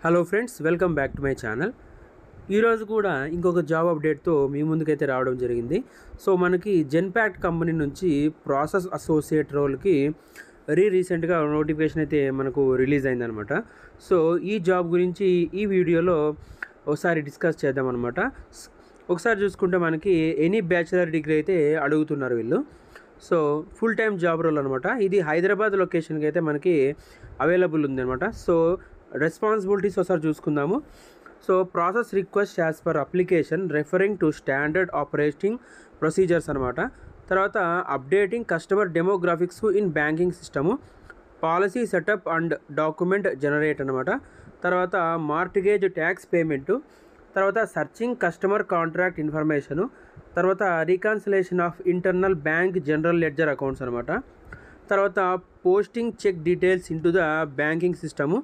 Hello friends, welcome back to my channel. ఈరోజు కూడా ఇంకొక జాబ్ అప్డేట్తో మీ ముందుకైతే రావడం జరిగింది. సో మనకి జెన్పాక్ట్ కంపెనీ నుంచి ప్రాసెస్ అసోసియేట్ రోల్కి రీసెంట్గా నోటిఫికేషన్ అయితే మనకు రిలీజ్ అయిందనమాట. సో ఈ జాబ్ గురించి ఈ వీడియోలో ఒకసారి డిస్కస్ చేద్దామన్నమాట. ఒకసారి చూసుకుంటే మనకి ఎనీ బ్యాచిలర్ డిగ్రీ అయితే అడుగుతున్నారు వీళ్ళు. So full time job role అనమాట. ఇది హైదరాబాద్ లొకేషన్కి అయితే మనకి అవైలబుల్ ఉందన్నమాట. సో రెస్పాన్సిబిలిటీస్ ఒకసారి చూసుకుందాము. So process request as per application referring to standard operating procedures అనమాట. తర్వాత updating customer demographics in banking system, policy setup and document generate అనమాట. తర్వాత మార్టిగేజ్ ట్యాక్స్ పేమెంటు, తర్వాత సర్చింగ్ కస్టమర్ కాంట్రాక్ట్ ఇన్ఫర్మేషను, తర్వాత reconciliation of internal bank general ledger accounts అనమాట. తర్వాత posting cheque details into the banking system,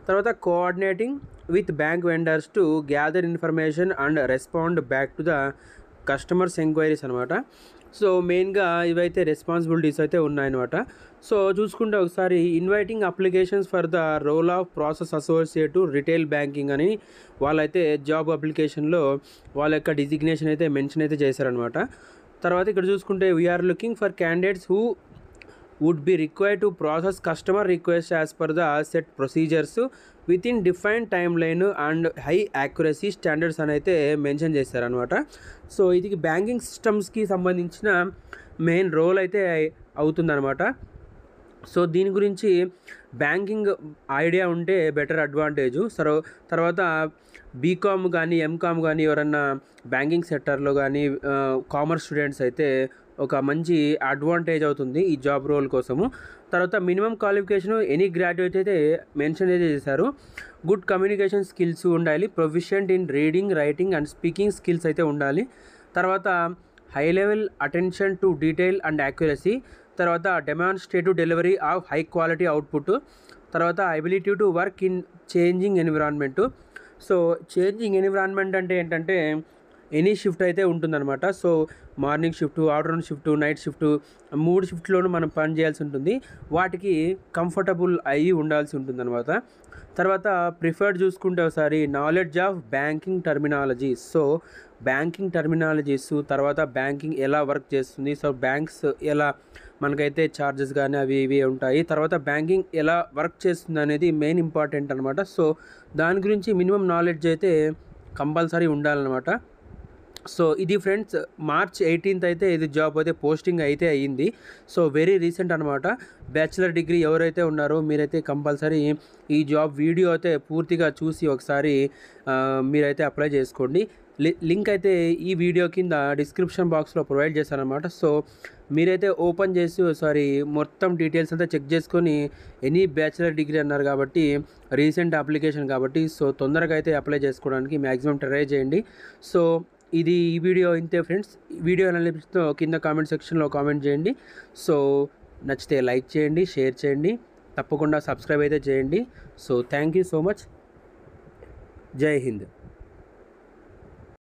తర్వాత coordinating with bank vendors to gather information and respond back to the customers enquiries అనమాట. So మెయిన్గా ఇవైతే responsibilities అయితే ఉన్నాయన్నమాట. So చూసుకుంటే ఒకసారి inviting applications for the role of process associate retail banking అని వాళ్ళైతే జాబ్ అప్లికేషన్లో వాళ్ళ యొక్క డిజిగ్నేషన్ అయితే మెన్షన్ అయితే చేశారనమాట. తర్వాత ఇక్కడ చూసుకుంటే we're looking for candidates who would be required to process customer requests as per the set procedures within defined timeline and high accuracy standards అని అయితే మెన్షన్ చేశారనమాట. సో ఇది బ్యాంకింగ్ సిస్టమ్స్కి సంబంధించిన మెయిన్ రోల్ అయితే అవుతుందన్నమాట. సో దీని గురించి బ్యాంకింగ్ ఐడియా ఉంటే బెటర్ అడ్వాంటేజు. సో తర్వాత బీకామ్ కానీ ఎంకామ్ కానీ ఎవరన్నా బ్యాంకింగ్ సెక్టర్లో కానీ కామర్స్ స్టూడెంట్స్ అయితే ఒక మంచి అడ్వాంటేజ్ అవుతుంది ఈ జాబ్ రోల్ కోసము. తర్వాత మినిమం క్వాలిఫికేషన్ ఎనీ గ్రాడ్యుయేట్ అయితే మెన్షన్ అయితే చేశారు. గుడ్ కమ్యూనికేషన్ స్కిల్స్ ఉండాలి, proficient in reading, writing and speaking skills అయితే ఉండాలి. తర్వాత high level attention to detail and accuracy, తర్వాత demonstrative delivery of high quality output, తర్వాత ability to work in changing environment. So changing environment అంటే ఏంటంటే any shift అయితే ఉంటుందన్నమాట. So morning shift, afternoon shift, night shift, 3 షిఫ్ట్లోనూ మనం పని చేయాల్సి ఉంటుంది. వాటికి కంఫర్టబుల్ అయ్యి ఉండాల్సి ఉంటుందన్నమాట. తర్వాత ప్రిఫర్డ్ చూసుకుంటే ఒకసారి knowledge of banking terminologies. So banking terminologies, తర్వాత బ్యాంకింగ్ ఎలా వర్క్ చేస్తుంది, సో బ్యాంక్స్ ఎలా మనకైతే ఛార్జెస్ కానీ అవి ఇవి ఉంటాయి, తర్వాత బ్యాంకింగ్ ఎలా వర్క్ చేస్తుంది అనేది మెయిన్ ఇంపార్టెంట్ అనమాట. సో దాని గురించి మినిమం నాలెడ్జ్ అయితే కంపల్సరీ ఉండాలన్నమాట. సో ఇది ఫ్రెండ్స్ మార్చ్ 18th అయితే ఇది జాబ్ అయితే పోస్టింగ్ అయితే అయ్యింది. సో వెరీ రీసెంట్ అనమాట. బ్యాచిలర్ డిగ్రీ ఎవరైతే ఉన్నారో మీరైతే కంపల్సరీ ఈ జాబ్ వీడియో అయితే పూర్తిగా చూసి ఒకసారి మీరైతే అప్లై చేసుకోండి. లింక్ అయితే ఈ వీడియో కింద డిస్క్రిప్షన్ బాక్స్లో ప్రొవైడ్ చేశానమాట. సో మీరైతే ఓపెన్ చేసి ఒకసారి మొత్తం డీటెయిల్స్ అంతా చెక్ చేసుకొని ఎనీ బ్యాచిలర్ డిగ్రీ అన్నారు కాబట్టి రీసెంట్ అప్లికేషన్ కాబట్టి సో తొందరగా అయితే అప్లై చేసుకోవడానికి మ్యాక్సిమం ట్రై చేయండి. సో ఈ వీడియో ఇంతే ఫ్రెండ్స్. వీడియో అనిపిస్తుందో కింద కామెంట్ సెక్షన్లో కామెంట్ చేయండి. సో నచ్చితే లైక్ చేయండి, షేర్ చేయండి, తప్పకుండా సబ్స్క్రైబ్ అయితే చేయండి. So thank you so much. జై హింద్.